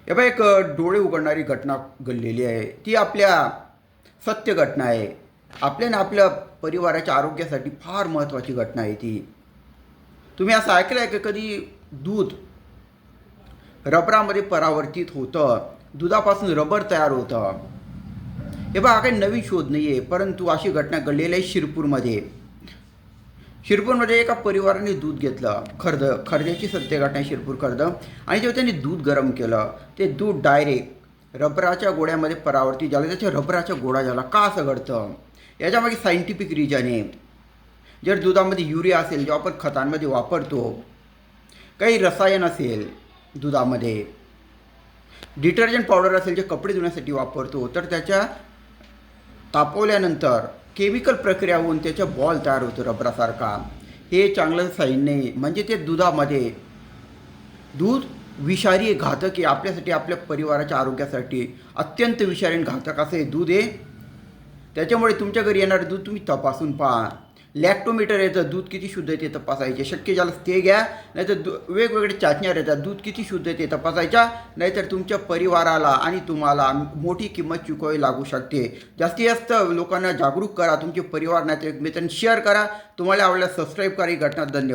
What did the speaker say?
हे बघा एक डोळे उघडणारी घटना घडलेली आहे. ती आपल्या सत्य घटना आहे. आपल्या ना आपल्या परिवाराच्या आरोग्यासाठी फार महत्त्वाची घटना आहे ती. तुम्ही असं ऐकलं आहे का कधी दूध रबरामध्ये परावर्तित होतं, दुधापासून रबर तयार होतं. हे बघा हा काही नवीन शोध नाही आहे, परंतु अशी घटना घडलेली आहे शिरपूरमध्ये. शिरपूरमध्ये एका परिवाराने दूध घेतलं, खर्द्याची सत्य घटना आहे, शिरपूर खर्द. आणि जेव्हा त्यांनी दूध गरम केलं, ते दूध डायरेक्ट रबराच्या गोळ्यामध्ये परावर्तित झालं. त्याच्या रबराचा गोळा झाला. का असं घडतं? याच्यामागे सायंटिफिक रिजन आहे. जर दुधामध्ये युरिया असेल, जो आपण खतांमध्ये वापरतो, काही रसायन असेल दुधामध्ये, डिटर्जंट पावडर असेल जे कपडे धुण्यासाठी वापरतो, तर त्याच्या तापवल्यानंतर केमिकल प्रक्रिया होऊन त्याच्या बॉल तयार होतो रबरासारखा. हे चांगलं साईन नाही. म्हणजे ते दुधामध्ये दूध विषारी घातक आहे. आपल्यासाठी, आपल्या परिवाराच्या आरोग्यासाठी अत्यंत विषारी घातक असं हे दूध आहे. त्याच्यामुळे तुमच्या घरी येणारं दूध तुम्ही तपासून पहा. लॅक्टोमीटर येतं, दूध किती शुद्ध आहे ते तपासायचे. शक्य झालं ते घ्या, नाहीतर वेगवेगळे चाचण्या येतात, दूध किती शुद्ध आहे ते तपासायच्या. नाहीतर तुमच्या परिवाराला आणि तुम्हाला मोठी किंमत चुकवावी लागू शकते. जास्तीत जास्त लोकांना जागरूक करा. तुमचे परिवार नातेवाईक मित्रांनी शेअर करा. तुम्हाला आवडल्यास सबस्क्राईब करा. ही घटना. धन्यवाद.